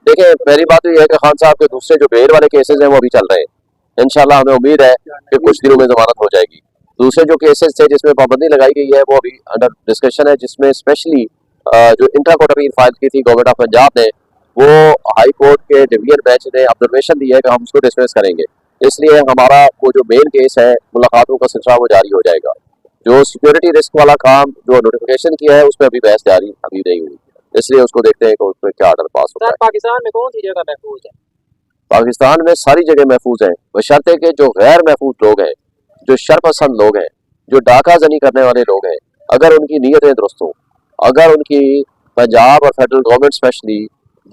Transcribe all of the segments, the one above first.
देखिए पहली बात तो ये है कि खान साहब के दूसरे जो बेल वाले केसेस हैं वो अभी चल रहे हैं। इंशाल्लाह हमें उम्मीद है कि कुछ दिनों में जमानत हो जाएगी। दूसरे जो केसेस थे जिसमें पाबंदी लगाई गई है वो अभी अंडर डिस्कशन है, जिसमें स्पेशली जो इंट्रा कोर्ट अपील फाइल की थी गवर्नमेंट ऑफ पंजाब ने, वो हाई कोर्ट के डिवीजन बेंच ने ऑब्जर्वेशन दी है कि हम उसको डिसमिस करेंगे। इसलिए हमारा वो जो मेन केस है मुलाकातों का सिलसिला वो जारी हो जाएगा। जो सिक्योरिटी रिस्क वाला काम जो नोटिफिकेशन किया है उस पर अभी बहस जारी अभी नहीं हुई, इसलिए उसको देखते हैं कि उस पर क्या ऑर्डर पास होता है। पाकिस्तान में कौन सी जगह महफूज है? पाकिस्तान में सारी जगह महफूज हैं, बशर्ते के जो गैर महफूज लोग हैं, जो शरपसंद लोग हैं, जो डाका जनी करने वाले लोग हैं, अगर उनकी नीयतें दुरुस्त हों, अगर उनकी पंजाब और फेडरल गवर्नमेंट स्पेशली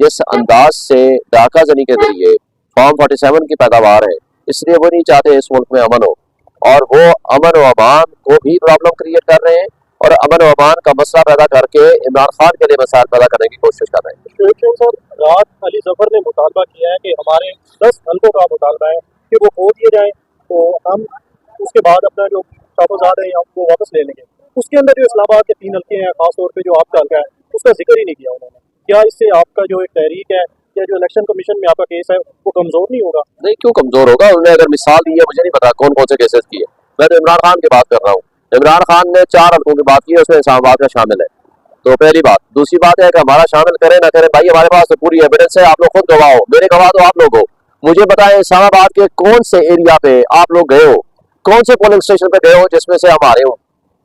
जिस अंदाज से डाका जनी के जरिए फॉर्म 47 की पैदावार है, इसलिए वो नहीं चाहते इस मुल्क में अमन हो, और वो अमन व अमान को भी प्रॉब्लम क्रिएट कर रहे हैं और अमन व अमान का मसला पैदा करके इमरान खान के लिए मसाइल पैदा करने की कोशिश कर रहे हैं। शोएब साहब, रात अली जफर ने मुतालबा किया है कि हमारे 10 हल्कों का मुतालबा है कि वो खो दिए जाए, तो हम उसके बाद अपना जो शाबोजाद है वो वापस ले लेंगे। उसके अंदर जो इस्लामाबाद के 3 हल्के हैं, खासतौर पर जो आपका हल्का है, उसका जिक्र ही नहीं किया उन्होंने। क्या इससे आपका जो एक तहरीक है या जो इलेक्शन कमीशन में आपका केस है वो कमजोर नहीं होगा? नहीं, क्यों कमजोर होगा? उन्होंने अगर मिसाल दी है, मुझे नहीं पता कौन कौन से केसेस की है। मैं तो इमरान खान की बात कर रहा हूँ। इमरान खान ने 4 हल्कों की बात की है, उसमें इस्लामाबाद का शामिल है। तो पहली बात। दूसरी बात है कि हमारा शामिल करें ना करें, भाई हमारे पास तो पूरी एविडेंस है, आप लोग खुद गवाह हो, मेरे गवाह तो आप लोग हो। मुझे बताएं इस्लामाबाद के कौन से एरिया पे आप लोग गए हो, कौन से पोलिंग स्टेशन पे गए हो जिसमें से हम हारे हो?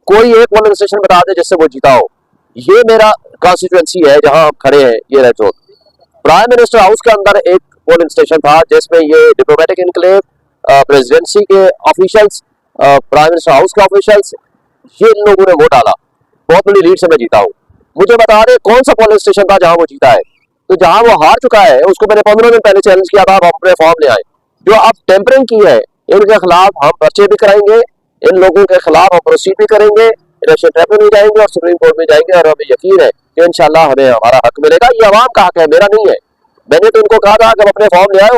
कोई एक पोलिंग स्टेशन बता दे जिससे वो जीता हो। ये मेरा कॉन्स्टिट्यूएंसी है जहां हम खड़े हैं, ये रेड। प्राइम मिनिस्टर हाउस के अंदर एक पोलिंग स्टेशन था जिसमें ये डिप्लोमेटिक इनक्लेव, प्रेसिडेंसी के ऑफिशियल्स, प्राइम मिनिस्टर हाउस के ऑफिशियल्स, ये इन लोगों ने वोट डाला, बहुत बड़ी लीड से मैं जीता हूँ। मुझे बता दे कौन सा पोलिंग स्टेशन था जहां वो जीता है। तो जहां वो हार चुका है उसको मैंने 15 दिन पहले चैलेंज किया था, आप अपने फॉर्म ले आए। जो आप टेम्परिंग की है इनके खिलाफ हम पर्चे भी कराएंगे, इन लोगों के खिलाफ हम प्रोसीड भी करेंगे, इलेक्शन ट्रिब्यूनल में जाएंगे और सुप्रीम कोर्ट में जाएंगे, और हमें यकीन है कि इंशाल्लाह हमें हमारा हक मिलेगा। ये अवाम का हक है, मेरा नहीं है। मैंने तो उनको कहा था कि अपने फॉर्म ले आओ,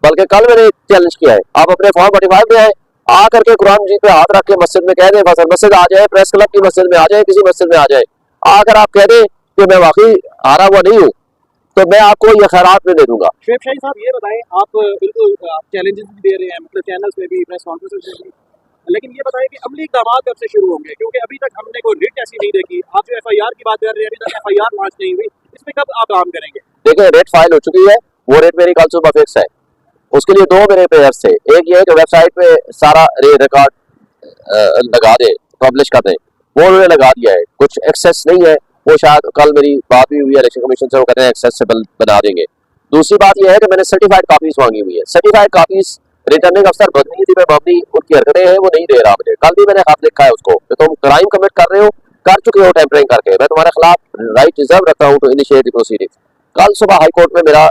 बल्कि कल मैंने चैलेंज किया है, आप अपने फॉर्म 45 ले आए, आकर के कुरान मजीद पे हाथ रख के मस्जिद में कह दें, फसल मस्जिद आ जाए, प्रेस क्लब की मस्जिद में आ जाए, किसी मस्जिद में आ जाए, आकर आप कह दें कि मैं वाकई हारा हुआ नहीं हूँ, तो मैं आपको ये खैरात में दे दूंगा। शोएब शाही साहब, ये बताएं, आप बिल्कुल चैलेंजेस भी दे रहे हैं, मतलब चैनल्स में भी, प्रेस कॉन्फ्रेंस में भी, लेकिन ये बताएं कि अमली इक़दाम कब से शुरू होंगे? क्योंकि अभी तक हमने कोई रिट ऐसी नहीं देखी। आप जो FIR की बात कर रहे हैं, अभी तक FIR लॉन्च नहीं हुई, इस पर कब आप काम करेंगे? देखिए रेट फाइल हो चुकी है, वो रेट मेरी कल सुबह फिक्स है। उसके लिए 2 मेरे प्रेयर्स थे, एक ये है कि वेबसाइट पे सारा रिकॉर्ड लगा दे, पब्लिश कर दें, वो उन्होंने लगा दिया है। कुछ एक्सेस नहीं है, वो शायद कल मेरी बात भी हुई है इलेक्शन कमीशन से, वो कहते हैं एक्सेसिबल बना देंगे। दूसरी बात यह है कि मैंने सर्टिफाइड कॉपीज मांगी हुई है। सर्टिफाइड कॉपीज रिटर्निंग अफसर बदनीयती में मबनी उनकी हरकतें हैं, वो नहीं दे रहा मुझे। कल भी मैंने खत लिखा है उसको कि तुम क्राइम कमिट कर रहे हो, कर चुके हो टेम्परिंग करके, मैं तुम्हारे खिलाफ राइट रिजर्व रखता हूँ टू इनिशिएट द प्रोसीडिंग्स। कल सुबह हाई कोर्ट में मेरा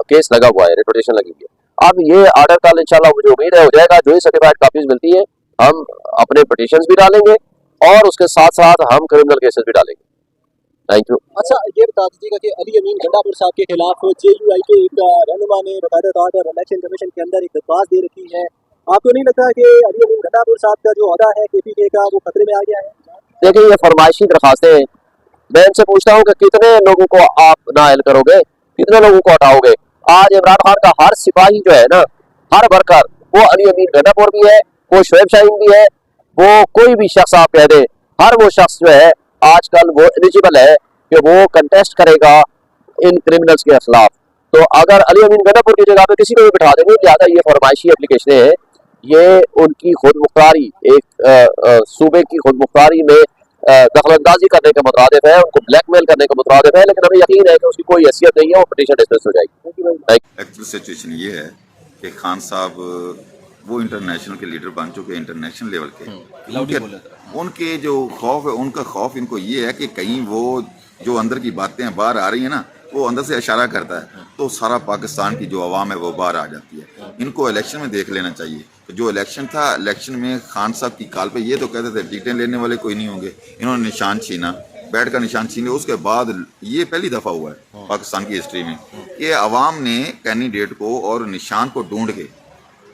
केस लगा हुआ है, रिपोर्टेशन लगी हुई है। अब ये ऑर्डर कल इंशाल्लाह मुझे उम्मीद है हो जाएगा। जो ही सर्टिफाइड कॉपीज मिलती है हम अपने पिटीशंस भी डालेंगे और उसके साथ साथ हम क्रिमिनल केसेस भी डालेंगे। Thank you. अच्छा, ये बता दीजिएगा कि अली अमीन गंडापुर साहब के खिलाफ JUI के एक रहनुमा ने बाकायदा तौर पर इलेक्शन कमीशन के अंदर एक दरख्वास्त दे रखी है। आपको नहीं लगता कि अली अमीन गंडापुर साहब का जो अहदा है KPK का वो खतरे में आ गया है? देखिए ये फरमाइशी दरखास्तें हैं, मैं इनसे पूछता हूँ कि कितने लोगों को आप नाअहल करोगे, कितने लोगों को हटाओगे? आज इमरान खान का हर सिपाही जो है ना, हर वर्कर, वो अली अमीन गंडापुर भी है, वो शोएब शाहीन भी है, वो कोई भी शख्स आप कह दे, हर वो शख्स जो है आजकल वो एलिजिबल है कि वो कंटेस्ट करेगा इन क्रिमिनल्स के खिलाफ। तो अगर अली अमीन गंडापुर की जगह पे किसी को भी बिठा देंगे, लिहाजा ये फरमाइशी एप्लीकेशनें हैं, ये उनकी खुद मुख्तारी, एक सूबे की खुद मुख्तारी में दखलंदाजी करने के मुताबिक है, उनको ब्लैकमेल करने के मुताबिक है, लेकिन हमें यकीन है कि उसकी कोई हैसियत नहीं है, वो पिटीशन डिसमिस हो जाएगी। एक्चुअल सिचुएशन ये है कि खान साहब वो इंटरनेशनल के लीडर बन चुके हैं, इंटरनेशनल लेवल के। उनके जो खौफ है, उनका खौफ इनको ये है कि कहीं वो जो अंदर की बातें बाहर आ रही है ना, वो अंदर से इशारा करता है तो सारा पाकिस्तान की जो आवाम है वो बाहर आ जाती है। इनको इलेक्शन में देख लेना चाहिए। तो जो इलेक्शन था, इलेक्शन में खान साहब की काल पे ये तो कहते थे टिकटें लेने वाले कोई नहीं होंगे, इन्होंने निशान छीना, बैठ का निशान छीने। उसके बाद ये पहली दफ़ा हुआ है पाकिस्तान की हिस्ट्री में कि अवाम ने कैंडिडेट को और निशान को ढूंढ के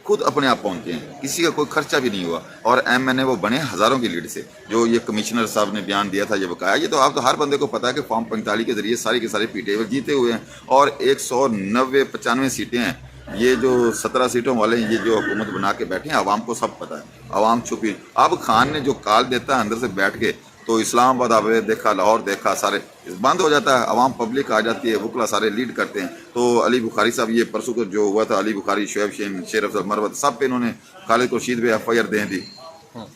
खुद अपने आप पहुंचे हैं, किसी का कोई खर्चा भी नहीं हुआ। और MNA वो बने हज़ारों की लीड से। जो ये कमिश्नर साहब ने बयान दिया था, ये बकाया, ये तो आप तो हर बंदे को पता है कि फॉर्म 45 के जरिए सारी के सारे पीटे हुए जीते हुए हैं। और 190-95 सीटें हैं। ये जो 17 सीटों वाले हैं, ये जो हुकूमत बना के बैठे हैं, आवाम को सब पता है, आवाम छुपी। अब खान ने जो काल देता है अंदर से बैठ के, तो इस्लामाबाद आवे देखा, लाहौर देखा, सारे बंद हो जाता है, आवाम पब्लिक आ जाती है, वकला सारे लीड करते हैं। तो अली बुखारी साहब, ये परसों को जो हुआ था, अली बुखारी, शोएब शेन, शेर अफजल मरवत, सब पे इन्होंने खालिद खुर्शीद पे FIR दे दी,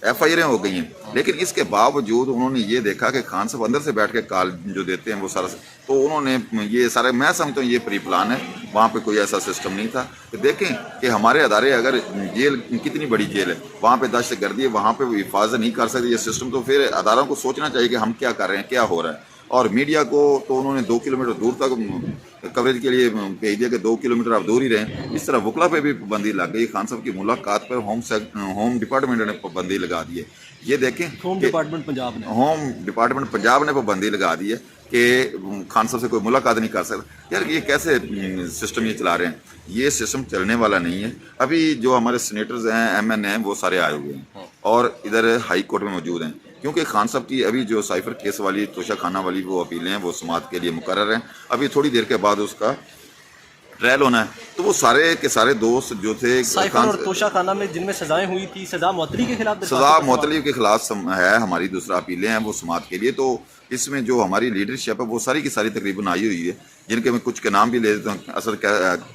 FIR हो गई हैं। लेकिन इसके बावजूद उन्होंने ये देखा कि खान साहब अंदर से बैठ के काल जो देते हैं वो सारा, तो उन्होंने ये सारे, मैं समझता हूँ ये प्री प्लान है, वहाँ पे कोई ऐसा सिस्टम नहीं था। तो देखें कि हमारे अदारे, अगर जेल कितनी बड़ी जेल है, वहाँ पे दहशत गर्दी है, वहाँ पे वो हिफाजत नहीं कर सकते ये सिस्टम, तो फिर अदारों को सोचना चाहिए कि हम क्या कर रहे हैं, क्या हो रहा है। और मीडिया को तो उन्होंने 2 किलोमीटर दूर तक कवरेज के लिए भेज दिया कि 2 किलोमीटर आप दूर ही रहें। इस तरह वकला पे भी पाबंदी लग गई। खान साहब की मुलाकात पर होम डिपार्टमेंट ने पाबंदी लगा दी है। ये देखें, होम डिपार्टमेंट पंजाब ने, होम डिपार्टमेंट पंजाब ने पाबंदी लगा दी है कि खान साहब से कोई मुलाकात नहीं कर सकता। यार ये कैसे सिस्टम ये चला रहे हैं? ये सिस्टम चलने वाला नहीं है। अभी जो हमारे सीनेटर्स हैं, MNA हैं, वो सारे आए हुए हैं और इधर हाई कोर्ट में मौजूद हैं, क्योंकि खान साहब की अभी जो साइफर केस वाली, तोशा खाना वाली वो अपीलें हैं, वो समाअत के लिए मुकर्रर हैं। अभी थोड़ी देर के बाद उसका ट्रायल होना है। तो वो सारे के सारे दोस्त जो थे साइफर और तोशा खाना में जिनमें सजाएं हुई थी, सजा मुअत्तली के खिलाफ, सजा मुअत्तली के खिलाफ है हमारी दूसरा अपीलें हैं वो समाअत के लिए। तो इसमें जो हमारी लीडरशिप है वो सारी की सारी तकरीबन आई हुई है, जिनके मैं कुछ के नाम भी ले देता हूँ।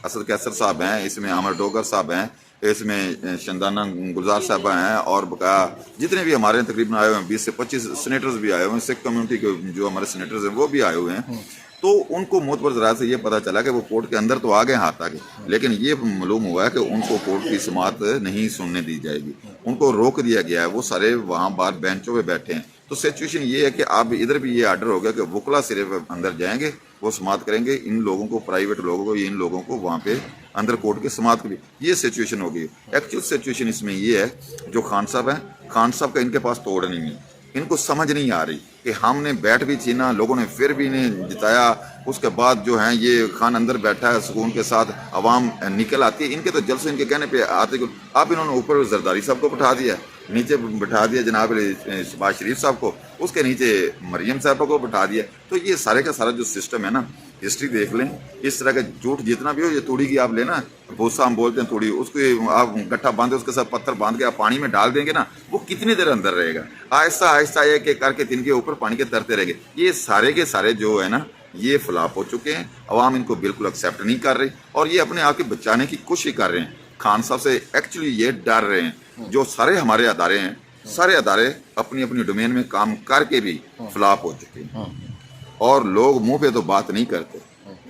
असद कैसर साहब हैं, इसमें अमर डोगर साहब हैं, इसमें शंदाना गुलजार साहब हैं, और बकाया जितने भी हमारे तकरीबन आए हुए हैं 20 से 25 सीनेटर्स भी आए हुए हैं। सिख कम्युनिटी के जो हमारे सीनेटर्स हैं वो भी आए हुए हैं। तो उनको मोतबर ज़रात से ये पता चला कि वो कोर्ट के अंदर तो आ गए हाथ आगे, लेकिन ये मालूम हुआ है कि उनको कोर्ट की समाअत नहीं सुनने दी जाएगी, उनको रोक दिया गया है। वो सारे वहाँ बाहर बेंचों पे बैठे हैं। तो सिचुएशन ये है कि अब इधर भी ये आर्डर हो गया कि वकला सिर्फ अंदर जाएंगे, वो समाअत करेंगे, इन लोगों को, प्राइवेट लोगों को, इन लोगों को वहाँ पे अंदर कोर्ट के समाअत की, ये सिचुएशन हो गई। एक्चुअल सिचुएशन इसमें ये है, जो खान साहब हैं, खान साहब का इनके पास तोड़ नहीं है, इनको समझ नहीं आ रही कि हमने बैठ भी छीना, लोगों ने फिर भी इन्हें जिताया। उसके बाद जो है ये खान अंदर बैठा है सुकून के साथ, आवाम निकल आती है। इनके तो जलसे इनके कहने पे आते को, अब इन्होंने ऊपर जरदारी साहब को बिठा दिया, नीचे बिठा दिया जनाब शहबाज शरीफ साहब को, उसके नीचे मरियम साहब को बिठा दिया। तो ये सारे का सारा जो सिस्टम है ना, हिस्ट्री देख लें, इस तरह का झूठ जितना भी हो, ये तूड़ी की आप लेना, भूसा हम बोलते हैं तूड़ी, उसको आप गट्ठा बांधे, उसके साथ पत्थर बांध के आप पानी में डाल देंगे ना, वो कितनी देर अंदर रहेगा। आहिस्ता आहिस्ता एक एक करके तिनके ऊपर पानी के तरते रहेंगे। ये सारे के सारे जो है ना, ये फ्लॉप हो चुके हैं। अवाम इनको बिल्कुल एक्सेप्ट नहीं कर रही और ये अपने आप के बचाने की कोशिश कर रहे हैं। खान साहब से एक्चुअली ये डर रहे हैं। जो सारे हमारे अदारे हैं, सारे अदारे अपनी अपनी डोमेन में काम करके भी फ्लॉप हो चुके हैं और लोग मुंह पे तो बात नहीं करते,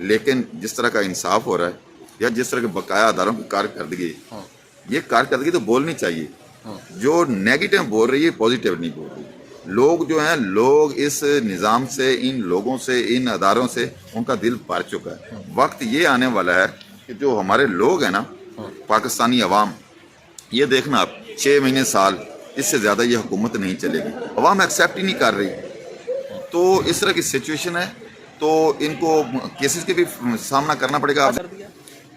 लेकिन जिस तरह का इंसाफ हो रहा है या जिस तरह के बकाया अदारों की कारकर्दगी, ये कारकर्दगी तो बोलनी चाहिए। जो नेगेटिव बोल रही है, पॉजिटिव नहीं बोल रही। लोग जो हैं, लोग इस निज़ाम से, इन लोगों से, इन अदारों से उनका दिल भर चुका है। वक्त ये आने वाला है कि जो हमारे लोग हैं ना, पाकिस्तानी अवाम, ये देखना आप 6 महीने साल, इससे ज़्यादा ये हुकूमत नहीं चलेगी। अवाम एक्सेप्ट ही नहीं कर रही। तो इस तरह की सिचुएशन है, तो इनको केसेस के भी सामना करना पड़ेगा।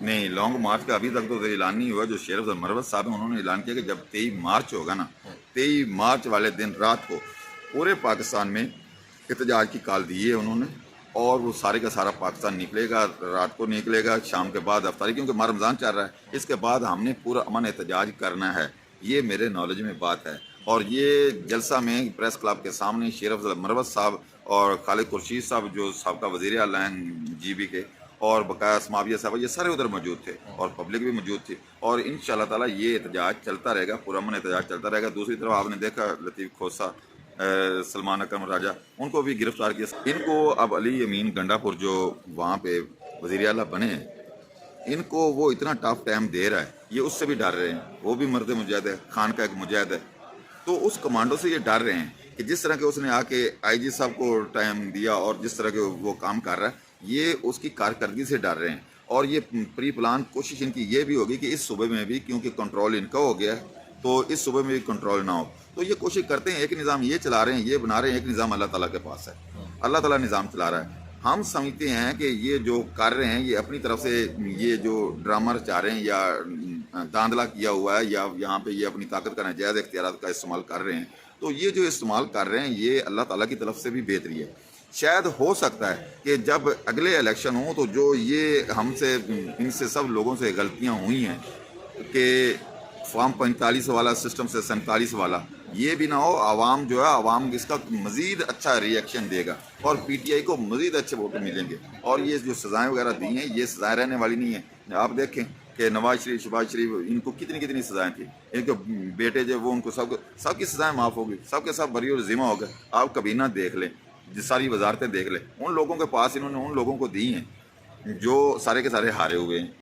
नहीं, लॉन्ग मार्च का अभी तक तो ऐलान नहीं हुआ। जो शेर अफजल मरवत साहब हैं, उन्होंने ऐलान किया कि जब 23 मार्च होगा ना, 23 मार्च वाले दिन रात को पूरे पाकिस्तान में एहतजाज की कॉल दी है उन्होंने, और वो सारे का सारा पाकिस्तान निकलेगा, रात को निकलेगा, शाम के बाद अफ्तारी, क्योंकि माह रमज़ान चल रहा है। इसके बाद हमने पूरा अमन एहतजाज करना है। ये मेरे नॉलेज में बात है। और ये जलसा में प्रेस क्लब के सामने शेर अफजल मरवत साहब और खालिद खुर्शीद साहब, जो साबका वज़ीर आला हैं GB के, और बकाया समाविया साहब, ये सारे उधर मौजूद थे और पब्लिक भी मौजूद थी। और इंशाअल्लाह ताला ये एहतजाज चलता रहेगा, पुरअमन एहतजाज चलता रहेगा। दूसरी तरफ आपने देखा लतीफ़ खोसा, सलमान अकरम राजा, उनको भी गिरफ्तार किया। इनको अब अली अमीन गंडापुर जो वहाँ पे वज़ीर आला बने हैं, इनको वो इतना टफ टाइम दे रहा है, ये उससे भी डर रहे हैं। वो भी मर्द मुजाहिद है, खान का एक मुजाहिद है, तो उस कमांडो से ये डर रहे हैं कि जिस तरह के उसने आके IG साहब को टाइम दिया और जिस तरह के वो काम कर रहा है, ये उसकी कारकर्दगी से डर रहे हैं। और ये प्री प्लान कोशिश इनकी ये भी होगी कि इस सूबे में भी, क्योंकि कंट्रोल इनका हो गया है, तो इस सूबे में भी कंट्रोल ना हो। तो ये कोशिश करते हैं, एक निज़ाम ये चला रहे हैं, ये बना रहे हैं, एक निज़ाम अल्लाह ताला के पास है, अल्लाह ताला निज़ाम चला रहा है। हम समझते हैं कि ये जो कर रहे हैं, ये अपनी तरफ से ये जो ड्रामा रचा रहे हैं या धांधला किया हुआ है या यहाँ पे ये अपनी ताकत का नाजायज़ इख्तियार का इस्तेमाल कर रहे हैं, तो ये जो इस्तेमाल कर रहे हैं ये अल्लाह ताला की तरफ से भी बेहतरी है। शायद हो सकता है कि जब अगले इलेक्शन हो तो जो ये हमसे इनसे सब लोगों से गलतियाँ हुई हैं कि फॉर्म 45 वाला सिस्टम से 47 वाला, ये भी ना हो, आवाम जो है आवाम इसका मज़ीद अच्छा रिएक्शन देगा और पीटीआई को मज़ीद अच्छे वोट मिलेंगे। और ये जो सज़ाएँ वगैरह दी हैं ये सज़ाएँ रहने वाली नहीं है। आप देखें कि नवाज शरीफ, शहबाज शरीफ, इनको कितनी कितनी सज़ाएँ थी, इनके बेटे जो वो उनको सबकी सज़ाएँ माफ़ हो गई, सबके सब बरी और ज़िम्मा हो गए। आप कबीना देख लें, सारी वजारतें देख लें, उन लोगों के पास इन्होंने उन लोगों को दी हैं जो सारे के सारे हारे हुए हैं।